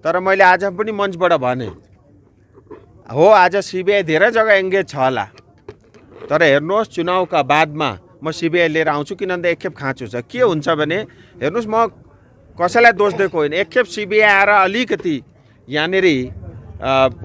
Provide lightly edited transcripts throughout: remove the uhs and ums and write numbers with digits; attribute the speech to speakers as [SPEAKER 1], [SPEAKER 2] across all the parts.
[SPEAKER 1] तर मैले आज पनि मञ्चबाट भने हो, आज सीबीआई धेरै जग्गा एङ्गेज छ होला, तर हेर्नुहोस् चुनावका बादमा म सीबीआई लिएर आउँछु। किनभने एकखेप खाँचो छ। के हुन्छ भने हेर्नुहोस्, म कसैलाई दोष दिएको होइन। एकखेप सीबीआई आएर अलिकति यहाँनिर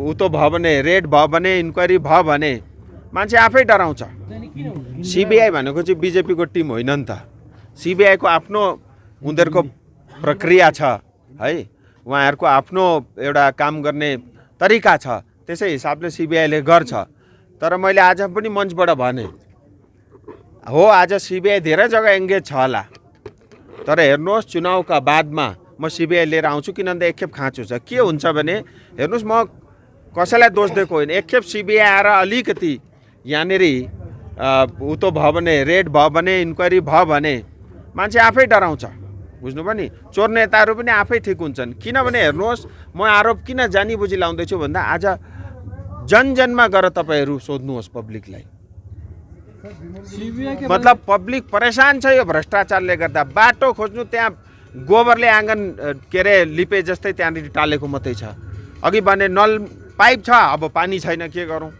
[SPEAKER 1] उतो भयो भने, रेड भयो भने, इन्क्वायरी भयो भने मान्छे आफै डराउँछ। सीबीआई भनेको चाहिँ बीजेपीको टिम होइन नि त। सीबीआईको आफ्नो उनीहरूको प्रक्रिया छ है, उहाँहरूको आफ्नो एउटा काम गर्ने तरिका छ, त्यसै हिसाबले सीबीआईले गर्छ। तर मैले आज पनि मञ्चबाट भने हो, आज सीबीआई धेरै जग्गा एङ्गेज छ होला, तर हेर्नुहोस् चुनावका बादमा म सीबीआई लिएर आउँछु। किनभने एकखेप खाँचो छ। के हुन्छ भने हेर्नुहोस्, म कसैलाई दोष दिएको होइन। एकखेप सीबीआई आएर अलिकति यहाँनिर उतो भयो भने, रेड भयो भने, इन्क्वायरी भयो भने मान्छे आफै डराउँछ। बुझ्नुभयो नि। चोर नेताहरू पनि आफै ठिक हुन्छन्। किनभने हेर्नुहोस्, म आरोप किन जानी बुझी लाउँदैछु भन्दा आज जनजनमा गएर तपाईँहरू सोध्नुहोस् पब्लिकलाई। मतलब पब्लिक परेशान छ यो भ्रष्टाचारले गर्दा। बाटो खोज्नु, त्यहाँ गोबरले आँगन के अरे लिपे जस्तै त्यहाँनिर टालेको मात्रै छ। अघि भने नल पाइप छ, अब पानी छैन, के गरौँ?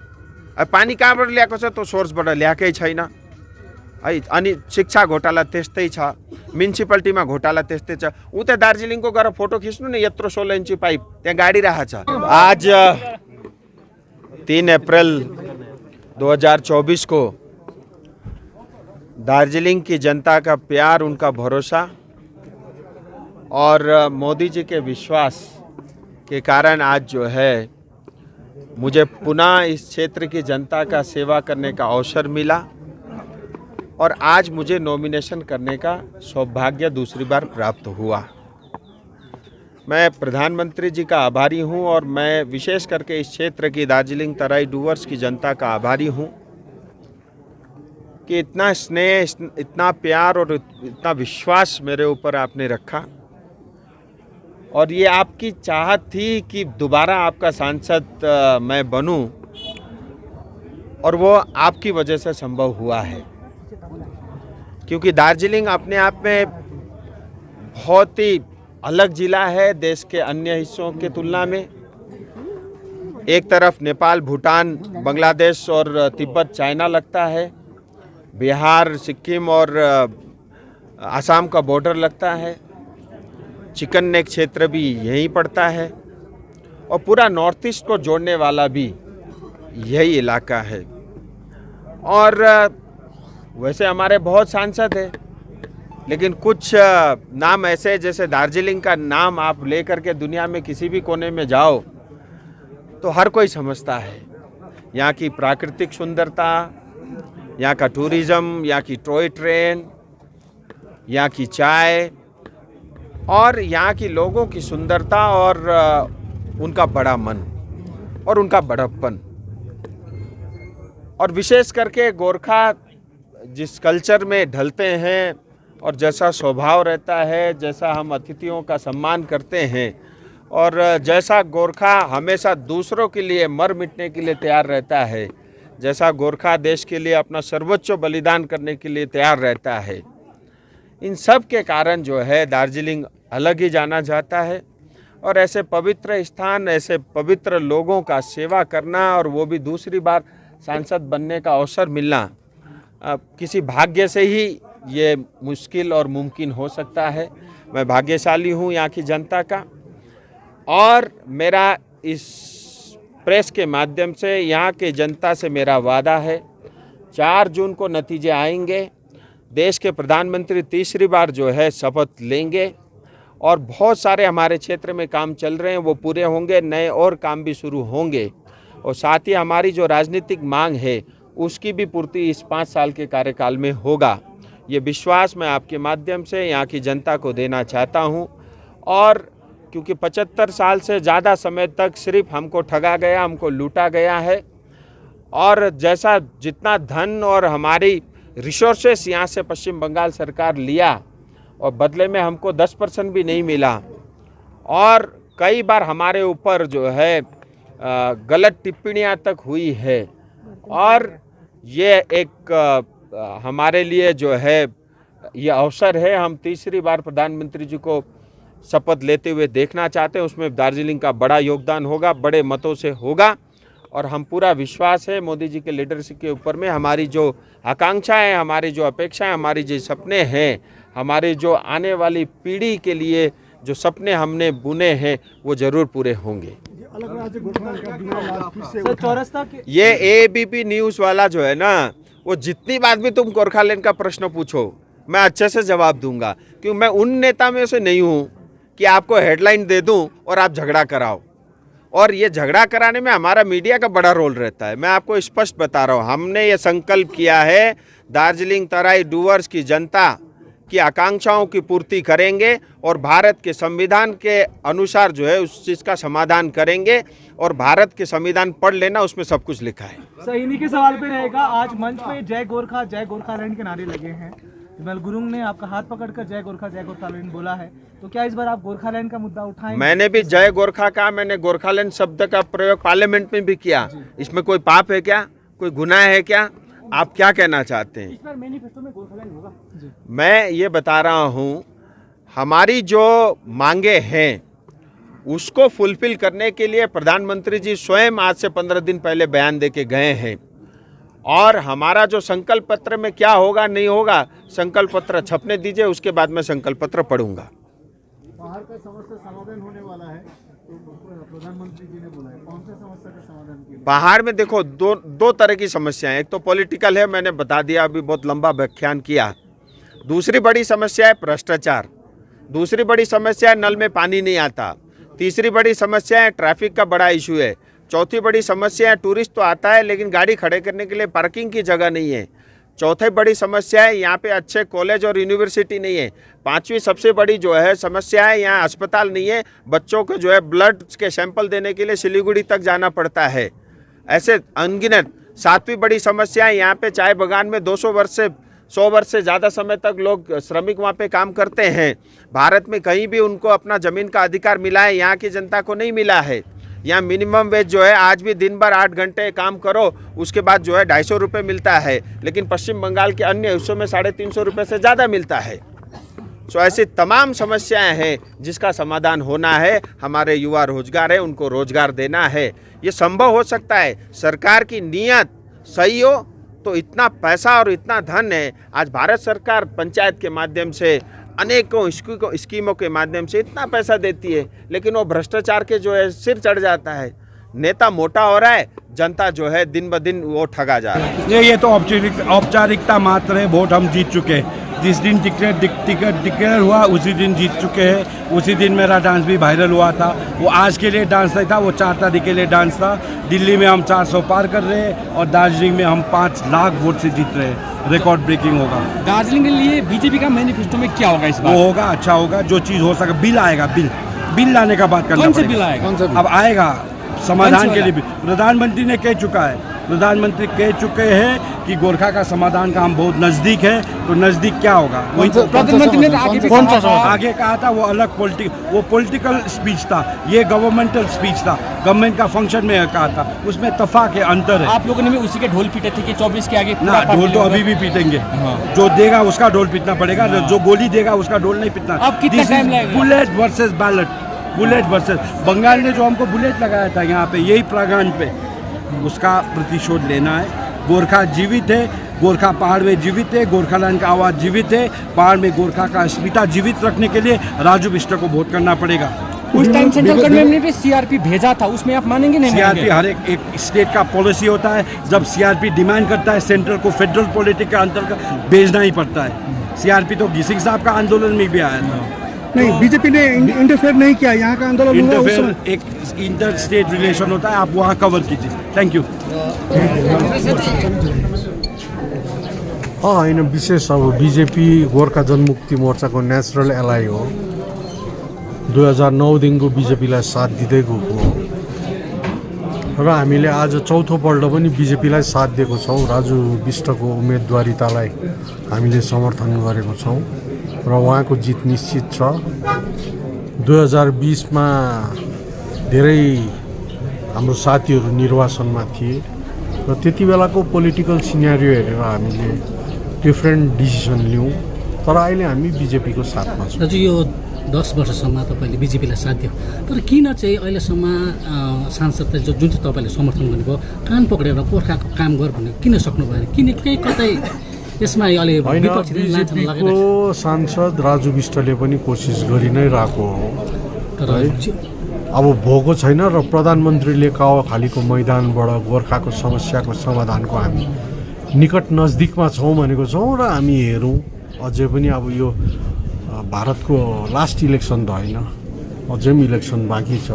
[SPEAKER 1] पानी कहाँबाट ल्याएको छ? त्यो सोर्सबाट ल्याएकै छैन है। अनि शिक्षा घोटाला त्यस्तै छ, म्युनिसिपालिटीमा घोटाला त्यस्तै छ। उता दार्जिलिङको गएर फोटो खिच्नु न, यत्रो 16 इन्ची पाइप त्यहाँ गाडी राखेको छ। आज 3 अप्रैल 2024 को दार्जिलिंग की जनता का प्यार, उनका भरोसा और मोदी जी के विश्वास के कारण आज जो है मुझे पुनः इस क्षेत्र की जनता का सेवा करने का अवसर मिला और आज मुझे नॉमिनेशन करने का सौभाग्य दूसरी बार प्राप्त हुआ। मैं प्रधानमंत्री जी का आभारी हूं और मैं विशेष करके इस क्षेत्र की दार्जिलिंग तराई डूवर्स की जनता का आभारी हूं कि इतना स्नेह, इतना प्यार और इतना विश्वास मेरे ऊपर आपने रखा। और ये आपकी चाहत थी कि दोबारा आपका सांसद मैं बनूं और वो आपकी वजह से संभव हुआ है। क्योंकि दार्जिलिंग अपने आप में बहुत ही अलग ज़िला है देश के अन्य हिस्सों के तुलना में। एक तरफ नेपाल, भूटान, बांग्लादेश और तिब्बत, चाइना लगता है। बिहार, सिक्किम और आसाम का बॉर्डर लगता है। चिकन नेक क्षेत्र भी यहीं पड़ता है और पूरा नॉर्थ ईस्ट को जोड़ने वाला भी यही इलाका है। और वैसे हमारे बहुत सांसद हैं, लेकिन कुछ नाम ऐसे जैसे दार्जिलिंग का नाम आप लेकर के दुनिया में किसी भी कोने में जाओ तो हर कोई समझता है। यहाँ की प्राकृतिक सुंदरता, यहाँ का टूरिज़्म, यहाँ की टॉय ट्रेन, यहाँ की चाय और यहाँ की लोगों की सुंदरता और उनका बड़ा मन और उनका बड़प्पन। और विशेष करके गोरखा जिस कल्चर में ढलते हैं और जैसा स्वभाव रहता है, जैसा हम अतिथियों का सम्मान करते हैं और जैसा गोरखा हमेशा दूसरों के लिए मर मिटने के लिए तैयार रहता है, जैसा गोरखा देश के लिए अपना सर्वोच्च बलिदान करने के लिए तैयार रहता है, इन सब के कारण जो है दार्जिलिंग अलग ही जाना जाता है। और ऐसे पवित्र स्थान, ऐसे पवित्र लोगों का सेवा करना और वो भी दूसरी बार सांसद बनने का अवसर मिलना किसी भाग्य से ही ये मुश्किल और मुमकिन हो सकता है। मैं भाग्यशाली हूँ यहाँ की जनता का। और मेरा इस प्रेस के माध्यम से यहाँ के जनता से मेरा वादा है, 4 जून को नतीजे आएंगे। देश के प्रधानमंत्री तीसरी बार जो है शपथ लेंगे और बहुत सारे हमारे क्षेत्र में काम चल रहे हैं वो पूरे होंगे, नए और काम भी शुरू होंगे। और साथ ही हमारी जो राजनीतिक मांग है उसकी भी पूर्ति इस 5 साल के कार्यकाल में होगा। ये विश्वास मैं आपके माध्यम से यहाँ की जनता को देना चाहता हूँ। और क्योंकि 75 साल से ज़्यादा समय तक सिर्फ हमको ठगा गया, हमको लूटा गया है और जैसा जितना धन और हमारी रिसोर्सेस यहाँ से पश्चिम बंगाल सरकार लिया और बदले में हमको 10% भी नहीं मिला और कई बार हमारे ऊपर जो है गलत टिप्पणियाँ तक हुई है। और ये एक हमारे लिए जो है ये अवसर है, हम तीसरी बार प्रधानमंत्री जी को शपथ लेते हुए देखना चाहते हैं। उसमें दार्जिलिंग का बड़ा योगदान होगा, बड़े मतों से होगा। और हम पूरा विश्वास है मोदी जी के लीडरशिप के ऊपर में। हमारी जो आकांक्षाएं, हमारी जो अपेक्षाएं, हमारी जो सपने हैं, हमारे जो आने वाली पीढ़ी के लिए जो सपने हमने बुने हैं वो ज़रूर पूरे होंगे। ये एबीपी न्यूज़ वाला जो है ना, वो जितनी बात भी तुम गोरखालैंड का प्रश्न पूछो मैं अच्छे से जवाब दूंगा, क्योंकि मैं उन नेता में से नहीं हूँ कि आपको हेडलाइन दे दूं और आप झगड़ा कराओ। और ये झगड़ा कराने में हमारा मीडिया का बड़ा रोल रहता है। मैं आपको स्पष्ट बता रहा हूँ, हमने ये संकल्प किया है दार्जिलिंग तराई डूवर्स की जनता की आकांक्षाओं की पूर्ति करेंगे और भारत के संविधान के अनुसार जो है उस चीज़ का समाधान करेंगे। और भारत के संविधान पढ़ लेना, उसमें सब कुछ लिखा है।
[SPEAKER 2] सही इन्हीं के सवाल पे रहेगा। आज मंच पे जय गोरखालैंड के नारे लगे हैं। विमल गुरुंग ने आपका हाथ पकड़कर जय गोरखालैंड बोला है, तो क्या इस बार आप गोरखालैंड का मुद्दा उठाएंगे?
[SPEAKER 1] मैंने भी जय गोरखा कहा, मैंने गोरखालैंड शब्द का प्रयोग पार्लियामेंट में भी किया। इसमें कोई पाप है क्या, कोई गुनाह है क्या? आप क्या कहना चाहते हैं?
[SPEAKER 2] इस बार मैनिफेस्टो में गोरखालैंड होगा?
[SPEAKER 1] मैं ये बता रहा हूँ, हमारी जो मांगे हैं उसको फुलफिल करने के लिए प्रधानमंत्री जी स्वयं आज से 15 दिन पहले बयान दे के गए हैं। और हमारा जो संकल्प पत्र में क्या होगा नहीं होगा, संकल्प पत्र छपने दीजिए, उसके बाद मैं संकल्प पत्र पढ़ूंगा।
[SPEAKER 3] बाहर का समस्या समाधान होने वाला है, तो प्रधानमंत्री जी ने बोला है, कौन सा समस्या का समाधान किया?
[SPEAKER 1] बाहर में देखो दो तरह की समस्याएं, एक तो पॉलिटिकल है, मैंने बता दिया, अभी बहुत लंबा व्याख्यान किया। दूसरी बड़ी समस्या है भ्रष्टाचार, दूसरी बड़ी समस्या है नल में पानी नहीं आता, तीसरी बड़ी समस्या है ट्रैफिक का बड़ा इशू है, चौथी बड़ी समस्या है टूरिस्ट तो आता है लेकिन गाड़ी खड़े करने के लिए पार्किंग की जगह नहीं है, चौथी बड़ी समस्या है यहाँ पे अच्छे कॉलेज और यूनिवर्सिटी नहीं है, पांचवी सबसे बड़ी जो है समस्या है यहाँ अस्पताल नहीं है, बच्चों को जो है ब्लड के सैंपल देने के लिए सिलीगुड़ी तक जाना पड़ता है। ऐसे अनगिनत। सातवीं बड़ी समस्या है यहाँ पे चाय बागान में 200 वर्ष से 100 वर्ष से ज़्यादा समय तक लोग श्रमिक वहाँ पे काम करते हैं। भारत में कहीं भी उनको अपना ज़मीन का अधिकार मिला है, यहाँ की जनता को नहीं मिला है। यहाँ मिनिमम वेज जो है आज भी दिन भर 8 घंटे काम करो, उसके बाद जो है 250 रुपये मिलता है, लेकिन पश्चिम बंगाल के अन्य हिस्सों में 350 रुपये से ज़्यादा मिलता है। तो ऐसी तमाम समस्याएं हैं जिसका समाधान होना है। हमारे युवा रोजगार है, उनको रोजगार देना है। ये संभव हो सकता है, सरकार की नीयत सही हो तो इतना पैसा और इतना धन है। आज भारत सरकार पंचायत के माध्यम से अनेकों स्कीमों के माध्यम से इतना पैसा देती है, लेकिन वो भ्रष्टाचार के जो है सिर चढ़ जाता है। नेता मोटा हो रहा है, जनता जो है दिन ब दिन वो ठगा जा रहा है।
[SPEAKER 4] ये तो औपचारिकता मात्र है। वोट हम जीत चुके हैं। जिस दिन टिकट डिक्लेयर हुआ उसी दिन जीत चुके हैं। उसी दिन मेरा डांस भी वायरल हुआ था। वो आज के लिए डांस नहीं था, वो 4 तारीख के लिए डांस था। दिल्ली में हम 400 पार कर रहे हैं और दार्जिलिंग में हम 5 लाख वोट से जीत रहे हैं। रिकॉर्ड ब्रेकिंग होगा।
[SPEAKER 2] दार्जिलिंग के लिए बीजेपी का मैनिफेस्टो में क्या होगा इस बार?
[SPEAKER 4] वो होगा, अच्छा होगा। जो चीज़ हो सके, बिल आएगा, बिल लाने का बात करना।
[SPEAKER 2] कौन सा बिल आएगा?
[SPEAKER 4] अब आएगा समाधान के लिए भी। प्रधानमंत्री ने कह चुका है, प्रधानमंत्री कह चुके हैं कि गोरखा का समाधान का हम बहुत नज़दीक है। तो नज़दीक क्या होगा?
[SPEAKER 2] प्रधानमंत्री ने
[SPEAKER 4] आगे कहा था, वो अलग पॉलिटिकल स्पीच था, ये गवर्नमेंटल स्पीच था, गवर्नमेंट का फंक्शन में कहा था। उसमें तफाक है, अंतर है।
[SPEAKER 2] आप लोगों ने भी उसी के ढोल पीटे थे कि 24 के आगे
[SPEAKER 4] ना, ढोल तो अभी भी पीटेंगे। जो देगा उसका ढोल पीटना पड़ेगा, जो गोली देगा उसका ढोल नहीं पीटना।
[SPEAKER 2] अब कितना टाइम लगेगा?
[SPEAKER 4] Bullet versus ballot, bullet versus. Bengal ने जो हमको बुलेट लगाया था यहाँ पे, यही प्रांगण पे, उसका प्रतिशोध लेना है। गोरखा जीवित है, गोरखा पहाड़ में जीवित है, गोरखालैंड का आवाज़ जीवित है। पहाड़ में गोरखा का अस्मिता जीवित रखने के लिए राजू बिष्ट को वोट करना पड़ेगा।
[SPEAKER 2] उस टाइम सेंट्रल गवर्नमेंट ने भी सीआरपी भेजा था, उसमें आप मानेंगे नहीं?
[SPEAKER 4] सीआरपी हर एक स्टेट का पॉलिसी होता है। जब सीआरपी डिमांड करता है सेंट्रल को फेडरल पॉलिटिक्स के अंतर्गत भेजना ही पड़ता है। सीआरपी तो गिसिंग साहब का आंदोलन में भी आया था।
[SPEAKER 3] नहीं, बीजेपी ने इंटरफेयर नहीं किया, यहाँ का आंदोलन हुआ उस समय।
[SPEAKER 4] एक इंटर स्टेट रिलेशन होता है, आप वहाँ कवर कीजिए। Thank you.
[SPEAKER 3] होइन, विशेष अब बीजेपी गोर्खा जनमुक्ति मोर्चाको नेचुरल एलाइ हो। 2009देखिको बीजेपीलाई साथ दिँदै गएको हो र हामीले आज चौथो पल्ट पनि बीजेपीलाई साथ दिएको छौँ। राजु बिष्टको उम्मेदवारितालाई हामीले समर्थन गरेको छौँ र उहाँको जित निश्चित छ। 2020मा धेरै हाम्रो साथीहरू निर्वाचनमा थिए र त्यति बेलाको पोलिटिकल सिनेरियो हेरेर हामीले डिफ्रेन्ट डिसिसन लियौँ, तर अहिले हामी बीजेपीको साथमा छौँ।
[SPEAKER 5] दाजु, यो 10 वर्षसम्म तपाईँले बिजेपीलाई साथ दियो, तर किन चाहिँ अहिलेसम्म सांसदलाई जुन चाहिँ तपाईँले समर्थन गर्नुभयो, कान पक्रेर गोर्खाको काम गर भनेर किन सक्नु भएन? किन केही कतै यसमा अहिले
[SPEAKER 3] होइन,
[SPEAKER 5] विपक्षीले लान्छन् लगाइरहेको
[SPEAKER 3] बिजेपीको सांसद राजु विष्टले पनि कोसिस गरि नै रहेको हो,
[SPEAKER 5] तर
[SPEAKER 3] अब भएको छैन र प्रधानमन्त्रीले कावाखालीको मैदानबाट गोर्खाको समस्याको समाधानको हामी निकट नजदिकमा छौँ भनेको छौँ र हामी हेरौँ अझै पनि अब यो भारतको लास्ट इलेक्सन त होइन, अझै पनि इलेक्सन बाँकी छ,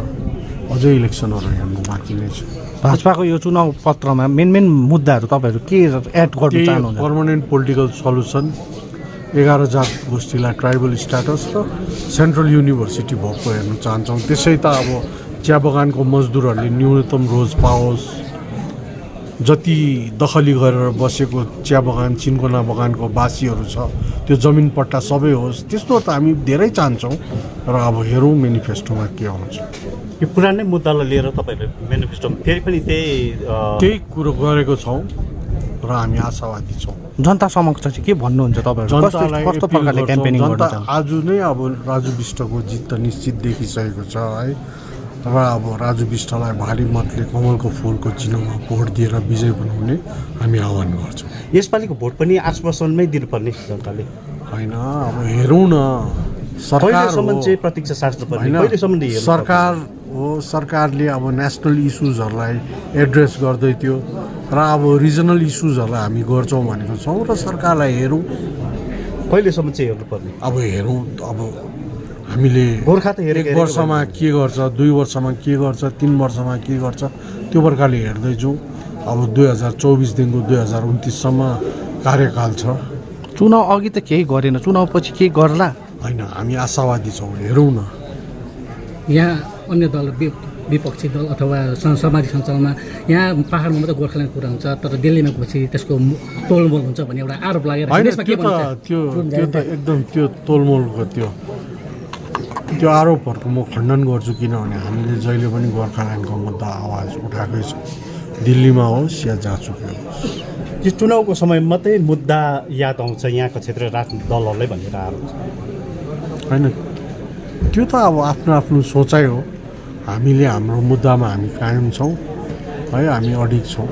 [SPEAKER 3] अझै इलेक्सनहरू हेर्नु बाँकी नै छ।
[SPEAKER 2] भाजपाको यो चुनाव पत्रमा मेन मुद्दाहरू तपाईँहरू के एड गर्न
[SPEAKER 3] त्यही
[SPEAKER 2] चाहनुहुन्छ?
[SPEAKER 3] पर्मानेन्ट पोलिटिकल सल्युसन, 11 जात गोष्ठीलाई ट्राइबल स्ट्याटस र सेन्ट्रल युनिभर्सिटी भएको हेर्न चाहन्छौँ। त्यसै त अब चिया बगानको मजदुरहरूले न्यूनतम रोज पाओस्, जति दखली गरेर बसेको चिया बगान सिन्कोना बगानको बासीहरू छ त्यो जमिन पट्टा सबै होस्, त्यस्तो त हामी धेरै चाहन्छौँ र अब हेरौँ मेनिफेस्टोमा के आउँछ।
[SPEAKER 6] यो पुरानै मुद्दालाई लिएर तपाईँहरूले मेनिफेस्टोमा फेरि पनि
[SPEAKER 3] त्यही कुरो गरेको छौँ र हामी आशावादी छौँ।
[SPEAKER 2] जनता समक्ष चाहिँ के भन्नुहुन्छ तपाईँहरू? कस्तो प्रकारले क्याम्पेनिङ गर्न
[SPEAKER 3] जनता
[SPEAKER 2] चाहनुहुन्छ?
[SPEAKER 3] आज नै अब राजु विष्टको जित त निश्चित देखिसकेको छ है, र अब राजु विष्टलाई भारी मतले कमलको फुलको चिन्हमा भोट दिएर विजय बनाउने हामी आह्वान गर्छौँ।
[SPEAKER 6] यसपालिको भोट पनि 8 वर्षमै दिनुपर्ने जनताले,
[SPEAKER 3] होइन अब हेरौँ न, सरकार
[SPEAKER 6] कहिलेसम्म
[SPEAKER 3] हो,
[SPEAKER 6] चाहिँ प्रतीक्षा साच्नुपर्ने,
[SPEAKER 3] होइन,
[SPEAKER 6] कहिलेसम्म हेर्नु
[SPEAKER 3] सरकार हो, सरकारले अब नेसनल इस्युजहरूलाई एड्रेस गर्दै थियो र अब रिजनल इस्युजहरूलाई हामी गर्छौँ भनेको छौँ र सरकारलाई हेरौँ,
[SPEAKER 6] कहिलेसम्म चाहिँ हेर्नुपर्ने?
[SPEAKER 3] अब हेरौँ। अब हामीले
[SPEAKER 6] गोर्खा त हेरेको
[SPEAKER 3] 1 वर्षमा के गर्छ, 2 वर्षमा के गर्छ, 3 वर्षमा के गर्छ, त्यो प्रकारले हेर्दै जाउँ। अब 2024देखिको 2029सम्म कार्यकाल छ।
[SPEAKER 2] चुनाव अघि त केही गरेन, चुनाव पछि केही गर्ला?
[SPEAKER 3] होइन, हामी आशावादी छौँ, हेरौँ न।
[SPEAKER 5] यहाँ अन्य दल विपक्षी दल अथवा सामाजिक सञ्जालमा यहाँ पाहाडमा मात्रै गोर्खाल्यान्ड कुरा हुन्छ, तर दिल्लीमा गएपछि त्यसको तोलमोल हुन्छ भन्ने एउटा आरोप लागेर
[SPEAKER 3] होइन,
[SPEAKER 5] यसमा के भन्छ?
[SPEAKER 3] त्यो त एकदम त्यो तोलमोलको त्यो आरोपहरूको म खण्डन गर्छु, किनभने हामीले जहिले पनि गोर्खाल्यान्डको मुद्दा आवाज उठाएकै छौँ, दिल्लीमा होस् या जहाँसुकै होस्।
[SPEAKER 6] यो चुनावको समय मात्रै मुद्दा याद आउँछ यहाँको क्षेत्र राजनीतिक दलहरूलाई भनेर आरोप छ।
[SPEAKER 3] होइन, त्यो त अब आफ्नो आफ्नो सोचाइ हो। हामीले हाम्रो मुद्दामा हामी कायम छौँ है, हामी अडिग छौँ।